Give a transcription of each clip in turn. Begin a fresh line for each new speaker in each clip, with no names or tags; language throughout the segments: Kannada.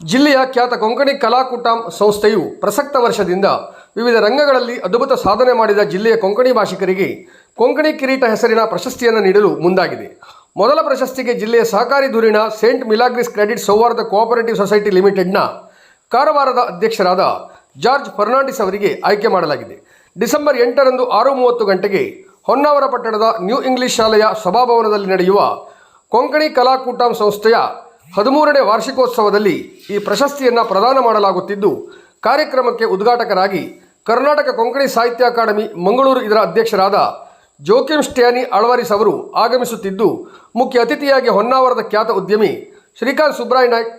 ಜಿಲ್ಲೆಯ ಖ್ಯಾತ ಕೊಂಕಣಿ ಕಲಾಕೂಟಂ ಸಂಸ್ಥೆಯು ಪ್ರಸಕ್ತ ವರ್ಷದಿಂದ ವಿವಿಧ ರಂಗಗಳಲ್ಲಿ ಅದ್ಭುತ ಸಾಧನೆ ಮಾಡಿದ ಜಿಲ್ಲೆಯ ಕೊಂಕಣಿ ಭಾಷಿಕರಿಗೆ ಕೊಂಕಣಿ ಕಿರೀಟ ಹೆಸರಿನ ಪ್ರಶಸ್ತಿಯನ್ನು ನೀಡಲು ಮುಂದಾಗಿದೆ. ಮೊದಲ ಪ್ರಶಸ್ತಿಗೆ ಜಿಲ್ಲೆಯ ಸಹಕಾರಿ ಧುರೀಣ ಸೇಂಟ್ ಮಿಲಾಗ್ರಿಸ್ ಕ್ರೆಡಿಟ್ ಸೌಹಾರ್ದ ಕೋಆಪರೇಟಿವ್ ಸೊಸೈಟಿ ಲಿಮಿಟೆಡ್ನ ಕಾರವಾರದ ಅಧ್ಯಕ್ಷರಾದ ಜಾರ್ಜ್ ಫರ್ನಾಂಡಿಸ್ ಅವರಿಗೆ ಆಯ್ಕೆ ಮಾಡಲಾಗಿದೆ. ಡಿಸೆಂಬರ್ 8ರಂದು 6:30 ಗಂಟೆಗೆ ಹೊನ್ನಾವರ ಪಟ್ಟಣದ ನ್ಯೂ ಇಂಗ್ಲಿಷ್ ಶಾಲೆಯ ಸಭಾಭವನದಲ್ಲಿ ನಡೆಯುವ ಕೊಂಕಣಿ ಕಲಾಕೂಟಂ ಸಂಸ್ಥೆಯ 13ನೇ ವಾರ್ಷಿಕೋತ್ಸವದಲ್ಲಿ ಈ ಪ್ರಶಸ್ತಿಯನ್ನು ಪ್ರದಾನ ಮಾಡಲಾಗುತ್ತಿದ್ದು, ಕಾರ್ಯಕ್ರಮಕ್ಕೆ ಉದ್ಘಾಟಕರಾಗಿ ಕರ್ನಾಟಕ ಕೊಂಕಣಿ ಸಾಹಿತ್ಯ ಅಕಾಡೆಮಿ ಮಂಗಳೂರು ಇದರ ಅಧ್ಯಕ್ಷರಾದ ಜೋಕಿಮ್ ಸ್ಟ್ಯಾನಿ ಅಳ್ವಾರಿಸ್ ಅವರು ಆಗಮಿಸುತ್ತಿದ್ದು, ಮುಖ್ಯ ಅತಿಥಿಯಾಗಿ ಹೊನ್ನಾವರದ ಖ್ಯಾತ ಉದ್ಯಮಿ ಶ್ರೀಕಾಂತ್ ಸುಬ್ರಾಯ ನಾಯ್ಕ್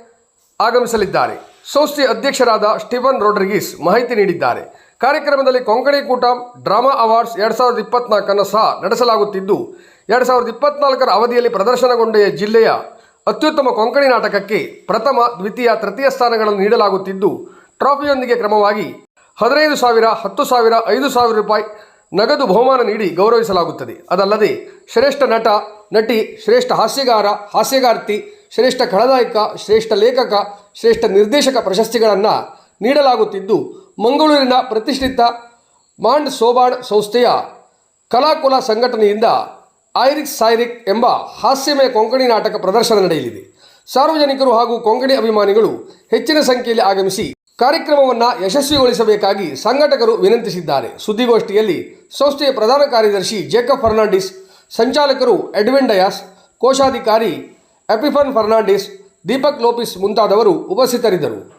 ಆಗಮಿಸಲಿದ್ದಾರೆ. ಸಂಸ್ಥೆಯ ಅಧ್ಯಕ್ಷರಾದ ಸ್ಟೀಫನ್ ರೋಡ್ರಿಗಿಸ್ ಮಾಹಿತಿ ನೀಡಿದ್ದಾರೆ. ಕಾರ್ಯಕ್ರಮದಲ್ಲಿ ಕೊಂಕಣಿ ಕೂಟಂ ಡ್ರಾಮಾ ಅವಾರ್ಡ್ಸ್ 2024 ಸಹ ನಡೆಸಲಾಗುತ್ತಿದ್ದು, 2024 ಅವಧಿಯಲ್ಲಿ ಪ್ರದರ್ಶನಗೊಂಡ ಜಿಲ್ಲೆಯ ಅತ್ಯುತ್ತಮ ಕೊಂಕಣಿ ನಾಟಕಕ್ಕೆ ಪ್ರಥಮ, ದ್ವಿತೀಯ, ತೃತೀಯ ಸ್ಥಾನಗಳನ್ನು ನೀಡಲಾಗುತ್ತಿದ್ದು, ಟ್ರಾಫಿಯೊಂದಿಗೆ ಕ್ರಮವಾಗಿ 15,000, 10,000, 5,000 ರೂಪಾಯಿ ನಗದು ಬಹುಮಾನ ನೀಡಿ ಗೌರವಿಸಲಾಗುತ್ತದೆ. ಅದಲ್ಲದೆ ಶ್ರೇಷ್ಠ ನಟ, ನಟಿ, ಶ್ರೇಷ್ಠ ಹಾಸ್ಯಗಾರ, ಹಾಸ್ಯಗಾರ್ತಿ, ಶ್ರೇಷ್ಠ ಖಳನಾಯಕ, ಶ್ರೇಷ್ಠ ಲೇಖಕ, ಶ್ರೇಷ್ಠ ನಿರ್ದೇಶಕ ಪ್ರಶಸ್ತಿಗಳನ್ನು ನೀಡಲಾಗುತ್ತಿದ್ದು, ಮಂಗಳೂರಿನ ಪ್ರತಿಷ್ಠಿತ ಮಾಂಡ್ ಸೋಬಾಡ್ ಸಂಸ್ಥೆಯ ಕಲಾಕುಲ ಸಂಘಟನೆಯಿಂದ ಐರಿಕ್ ಸೈರಿಕ್ ಎಂಬ ಹಾಸ್ಯಮಯ ಕೊಂಕಣಿ ನಾಟಕ ಪ್ರದರ್ಶನ ನಡೆಯಲಿದೆ. ಸಾರ್ವಜನಿಕರು ಹಾಗೂ ಕೊಂಕಣಿ ಅಭಿಮಾನಿಗಳು ಹೆಚ್ಚಿನ ಸಂಖ್ಯೆಯಲ್ಲಿ ಆಗಮಿಸಿ ಕಾರ್ಯಕ್ರಮವನ್ನು ಯಶಸ್ವಿಗೊಳಿಸಬೇಕಾಗಿ ಸಂಘಟಕರು ವಿನಂತಿಸಿದ್ದಾರೆ. ಸುದ್ದಿಗೋಷ್ಠಿಯಲ್ಲಿ ಸಂಸ್ಥೆಯ ಪ್ರಧಾನ ಕಾರ್ಯದರ್ಶಿ ಜೇಕಬ್ ಫರ್ನಾಂಡಿಸ್, ಸಂಚಾಲಕರು ಎಡ್ವಿನ್ ಡಯಾಸ್, ಕೋಶಾಧಿಕಾರಿ ಎಪಿಫನ್ ಫರ್ನಾಂಡಿಸ್, ದೀಪಕ್ ಲೋಪಿಸ್ ಮುಂತಾದವರು ಉಪಸ್ಥಿತರಿದ್ದರು.